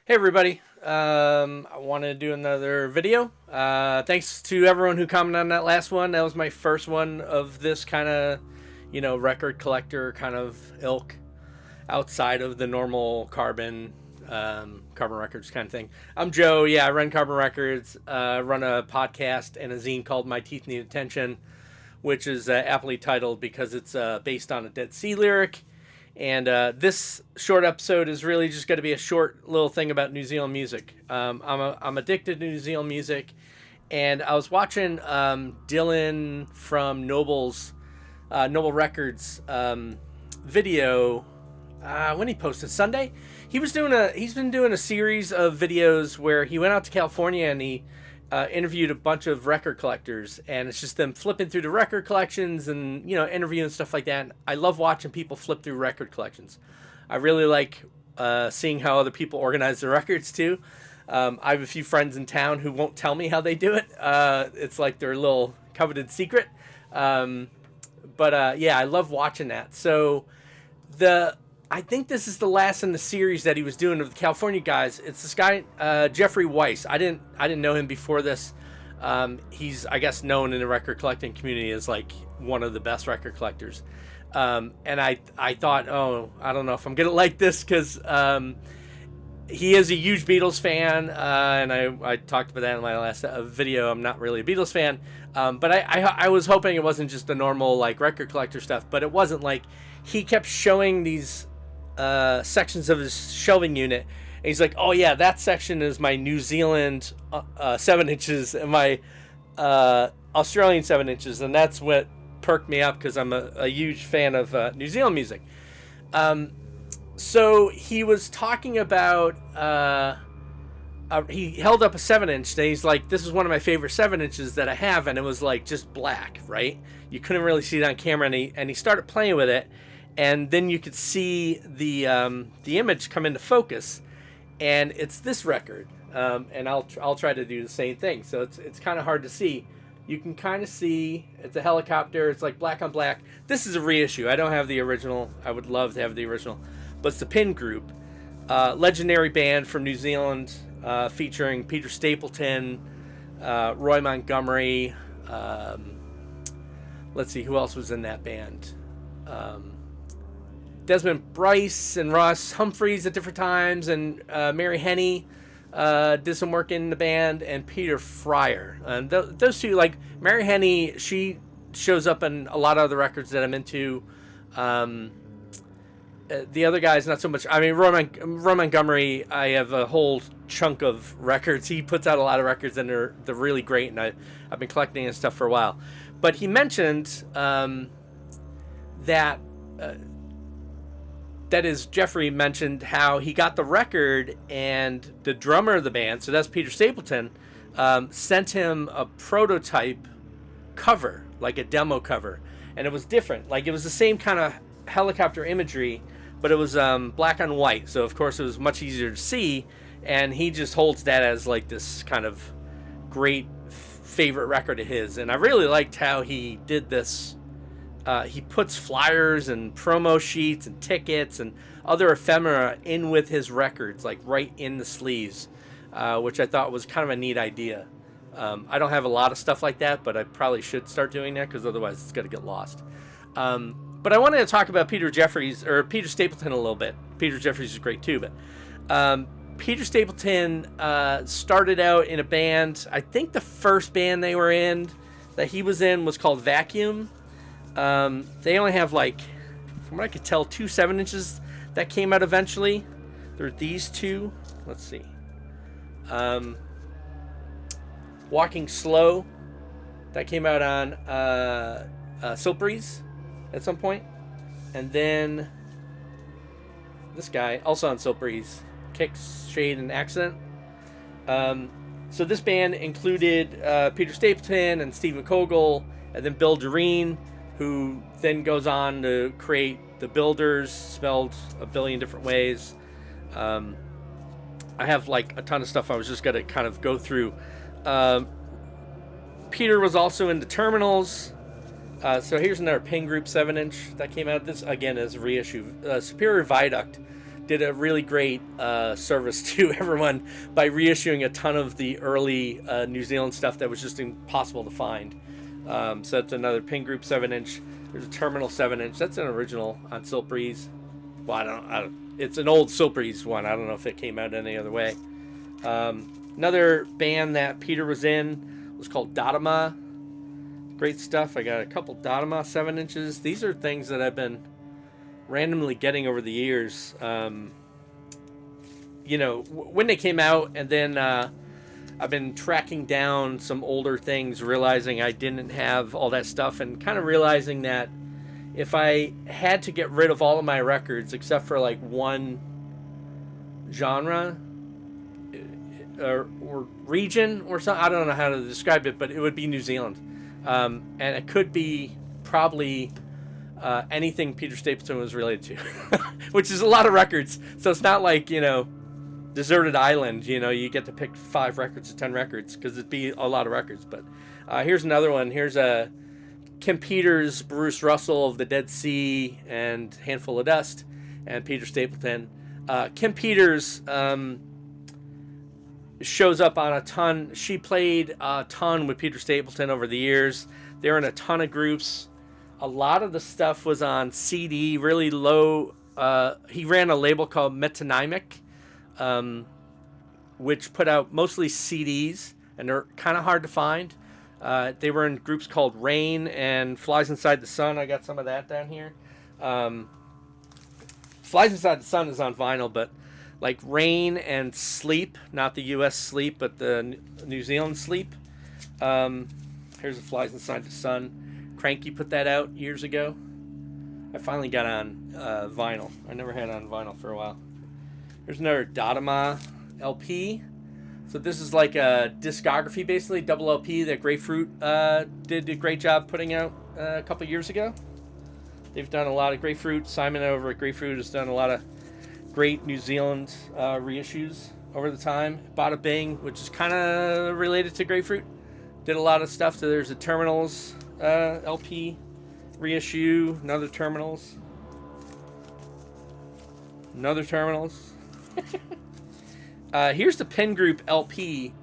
Hey everybody, I wanted to do another video. Thanks to everyone who commented on that last one. That was my first one of this kind of, record collector kind of ilk outside of the normal Carbon Records kind of thing. I'm Joe. Yeah, I run Carbon Records, run a podcast and a zine called My Teeth Need Attention, which is aptly titled because it's based on a Dead Sea lyric. And this short episode is really just going to be a short little thing about New Zealand music. I'm addicted to New Zealand music, and I was watching Dylan from Noble Records video when he posted Sunday. He's been doing a series of videos where he went out to California and he interviewed a bunch of record collectors, and it's just them flipping through the record collections and interviewing stuff like that. And I love watching people flip through record collections. I really like seeing how other people organize their records too. I have a few friends in town who won't tell me how they do it. It's like their little coveted secret. But yeah, I love watching that. So I think this is the last in the series that he was doing of the California guys. It's this guy, Jeffrey Weiss. I didn't know him before this. He's, I guess, known in the record collecting community as like one of the best record collectors. And I thought, oh, I don't know if I'm gonna like this because he is a huge Beatles fan, and I talked about that in my last video. I'm not really a Beatles fan, but I was hoping it wasn't just the normal like record collector stuff. But it wasn't. Like, he kept showing these sections of his shelving unit, and he's like, oh yeah, that section is my New Zealand 7 inches and my Australian 7 inches, and that's what perked me up because I'm a huge fan of New Zealand music. So he was talking about he held up a 7 inch and he's like, this is one of my favorite 7 inches that I have, and it was like just black, right? You couldn't really see it on camera, and he started playing with it. And then you could see the image come into focus, and it's this record. And I'll try to do the same thing. So it's kind of hard to see. You can kind of see it's a helicopter. It's like black on black. This is a reissue. I don't have the original. I would love to have the original, but it's the Pin Group, legendary band from New Zealand, featuring Peter Stapleton, Roy Montgomery. Let's see who else was in that band. Desmond Bryce and Ross Humphreys at different times, and Mary Henney did some work in the band, and Peter Fryer. And those two, like Mary Henney, she shows up in a lot of other records that I'm into. The other guys, not so much. I mean, Roy Montgomery, I have a whole chunk of records. He puts out a lot of records, and they're really great, and I've been collecting his stuff for a while. But he mentioned that... that is, Jeffrey mentioned how he got the record, and the drummer of the band, so that's Peter Stapleton, sent him a prototype cover, like a demo cover, and it was different. Like, it was the same kind of helicopter imagery, but it was black on white, so of course it was much easier to see, and he just holds that as like this kind of great favorite record of his. And I really liked how he did this. He puts flyers and promo sheets and tickets and other ephemera in with his records, like right in the sleeves, which I thought was kind of a neat idea. I don't have a lot of stuff like that, but I probably should start doing that because otherwise it's going to get lost. But I wanted to talk about Peter Stapleton a little bit. Peter Jeffries is great too, but Peter Stapleton started out in a band. I think the first band they were in that he was in was called Vacuum. They only have, like, from what I could tell, 2 7-inches that came out eventually. There are these two. Let's see. Walking Slow, that came out on Silk Breeze at some point. And then this guy, also on Silk Breeze, Kicks, Shade, and Accident. So this band included Peter Stapleton and Stephen Kogel, and then Bill Doreen, who then goes on to create The Builders, spelled a billion different ways. I have like a ton of stuff I was just going to kind of go through. Peter was also in The Terminals. So here's another Pin Group 7-inch that came out. This, again, is a reissue. Superior Viaduct. did a really great service to everyone by reissuing a ton of the early New Zealand stuff that was just impossible to find. So that's another Pin Group 7-inch. There's a Terminal 7-inch. That's an original on Silk Breeze. Well, I don't. It's an old Silk Breeze one. I don't know if it came out any other way. Another band that Peter was in was called Dodoma. Great stuff. I got a couple Dodoma 7-inches. These are things that I've been randomly getting over the years. You know, when they came out, and then I've been tracking down some older things, realizing I didn't have all that stuff, and kind of realizing that if I had to get rid of all of my records except for like one genre or region or something, I don't know how to describe it, but it would be New Zealand. And it could be probably anything Peter Stapleton was related to, which is a lot of records. So it's not like, you know, Deserted Island, you know, you get to pick 5 records or 10 records, because it'd be a lot of records. But here's another one. Here's Kim Peters, Bruce Russell of the Dead Sea and Handful of Dust, and Peter Stapleton. Kim Peters shows up on a ton. She played a ton with Peter Stapleton over the years. They're in a ton of groups. A lot of the stuff was on CD, really low. He ran a label called Metonymic, which put out mostly CDs, and they're kind of hard to find. They were in groups called Rain and Flies Inside the Sun. I got some of that down here. Flies Inside the Sun is on vinyl, but like Rain and Sleep, not the US Sleep, but the New Zealand Sleep. Here's a Flies Inside the Sun. Cranky put that out years ago. I finally got on vinyl. I never had it on vinyl for a while. There's another Dodoma LP. So this is like a discography, basically, double LP that Grapefruit did a great job putting out a couple years ago. They've done a lot of Grapefruit. Simon over at Grapefruit has done a lot of great New Zealand reissues over the time. Bada Bing, which is kind of related to Grapefruit, did a lot of stuff. So there's a Terminals LP reissue, another Terminals. Here's the Pin Group LP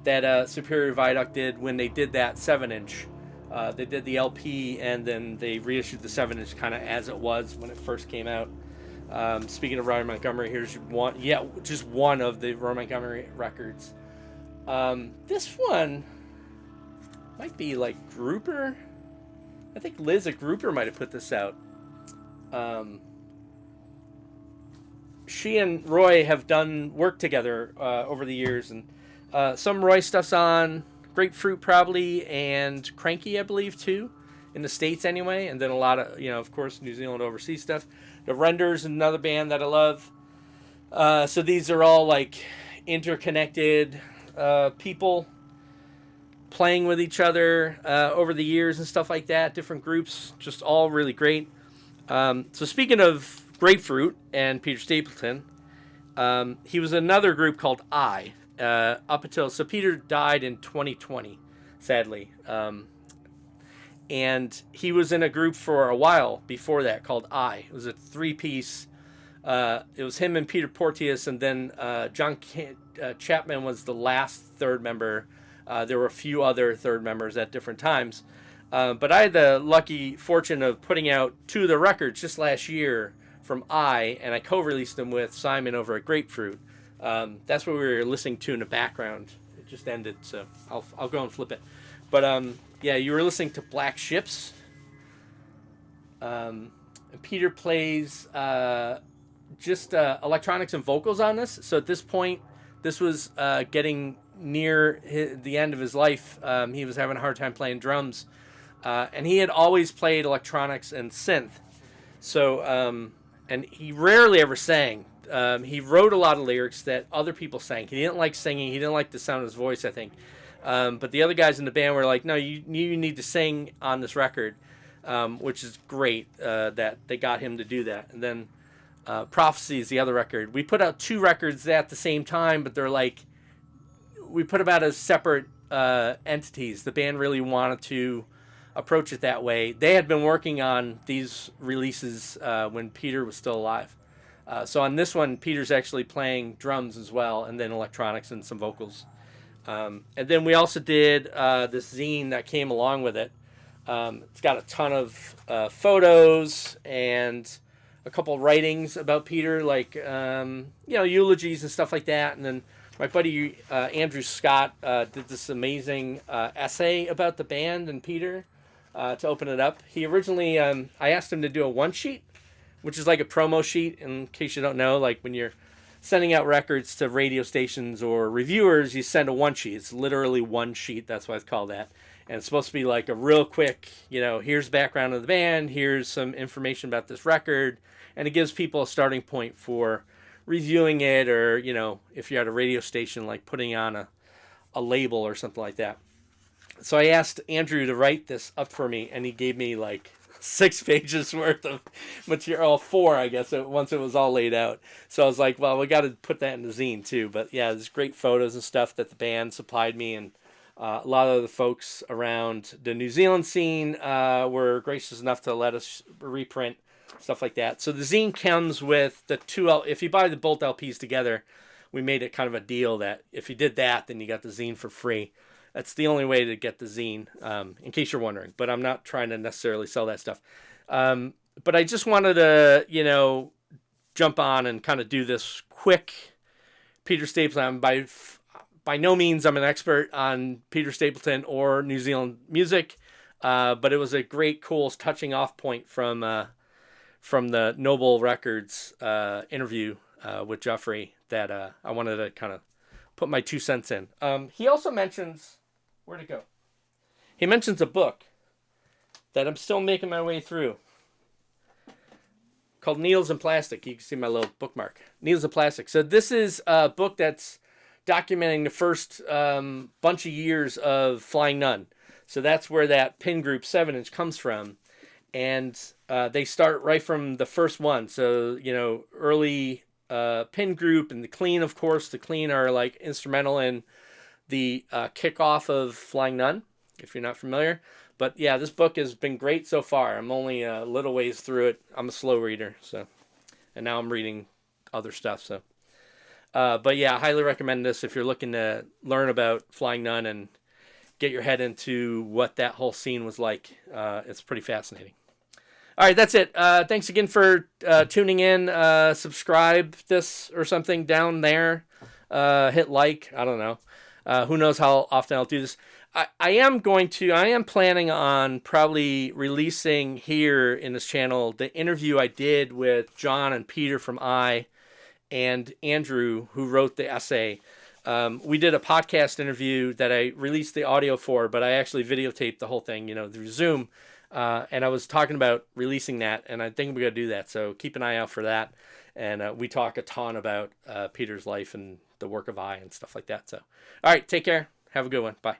that Superior Viaduct did when they did that 7-inch. They did the LP and then they reissued the 7-inch kind of as it was when it first came out. Speaking of Roy Montgomery, here's one. Yeah, just one of the Roy Montgomery records. This one might be like Grouper. I think Liz at Grouper might have put this out. She and Roy have done work together over the years, and some Roy stuff's on Grapefruit probably, and Cranky, I believe, too, in the States anyway, and then a lot of, of course, New Zealand overseas stuff. The Renders, another band that I love. So these are all like interconnected people playing with each other over the years and stuff like that. Different groups, just all really great. So speaking of Grapefruit and Peter Stapleton, he was another group called I. So Peter died in 2020, sadly. And he was in a group for a while before that called I. It was a 3-piece. It was him and Peter Porteous, and then John Chapman was the last third member. There were a few other third members at different times. But I had the lucky fortune of putting out 2 of the records just last year from I, and I co-released them with Simon over at Grapefruit. That's what we were listening to in the background. It just ended, so I'll go and flip it. But yeah, you were listening to Black Ships. And Peter plays just electronics and vocals on this. So at this point, this was getting near the end of his life. He was having a hard time playing drums. And he had always played electronics and synth. So, and he rarely ever sang. He wrote a lot of lyrics that other people sang. He didn't like singing. He didn't like the sound of his voice, I think. But the other guys in the band were like, no, you need to sing on this record, which is great that they got him to do that. And then Prophecy is the other record. We put out 2 records at the same time, but they're like, we put them out as separate entities. The band really wanted to approach it that way. They had been working on these releases when Peter was still alive. So on this one, Peter's actually playing drums as well, and then electronics and some vocals. And then we also did this zine that came along with it. It's got a ton of photos and a couple writings about Peter, like eulogies and stuff like that. And then my buddy Andrew Scott did this amazing essay about the band and Peter to open it up. He originally, I asked him to do a one sheet, which is like a promo sheet. In case you don't know, like when you're sending out records to radio stations or reviewers, you send a one sheet. It's literally one sheet. That's why it's called that. And it's supposed to be like a real quick, here's background of the band, here's some information about this record, and it gives people a starting point for reviewing it, or, if you're at a radio station, like putting on a label or something like that. So I asked Andrew to write this up for me, and he gave me like 6 pages worth of material, 4, I guess, once it was all laid out. So I was like, well, we got to put that in the zine too. But yeah, there's great photos and stuff that the band supplied me, and a lot of the folks around the New Zealand scene were gracious enough to let us reprint stuff like that. So the zine comes with the 2 if you buy the both LPs together, we made it kind of a deal that if you did that, then you got the zine for free. That's the only way to get the zine, in case you're wondering. But I'm not trying to necessarily sell that stuff. But I just wanted to, jump on and kind of do this quick Peter Stapleton. By no means I'm an expert on Peter Stapleton or New Zealand music, but it was a great, cool touching off point from the Noble Records interview with Jeffrey that I wanted to kind of put my 2 cents in. He also mentions, where'd it go? He mentions a book that I'm still making my way through called Needles and Plastic. You can see my little bookmark. Needles and Plastic. So this is a book that's documenting the first bunch of years of Flying Nun. So that's where that Pin Group 7-inch comes from. And they start right from the first one. So, early Pin Group and the Clean, of course. The Clean are like instrumental in the kickoff of Flying Nun, if you're not familiar. But yeah, this book has been great so far. I'm only a little ways through it. I'm a slow reader, and now I'm reading other stuff. So, but yeah, I highly recommend this if you're looking to learn about Flying Nun and get your head into what that whole scene was like. It's pretty fascinating. All right, that's it. Thanks again for tuning in. Subscribe this or something down there. Hit like. I don't know. Who knows how often I'll do this. I am planning on probably releasing here in this channel the interview I did with John and Peter from and Andrew, who wrote the essay. We did a podcast interview that I released the audio for, but I actually videotaped the whole thing, through Zoom. And I was talking about releasing that, and I think we're going to do that. So keep an eye out for that. And we talk a ton about Peter's life and the work of and stuff like that. So, all right, take care. Have a good one. Bye.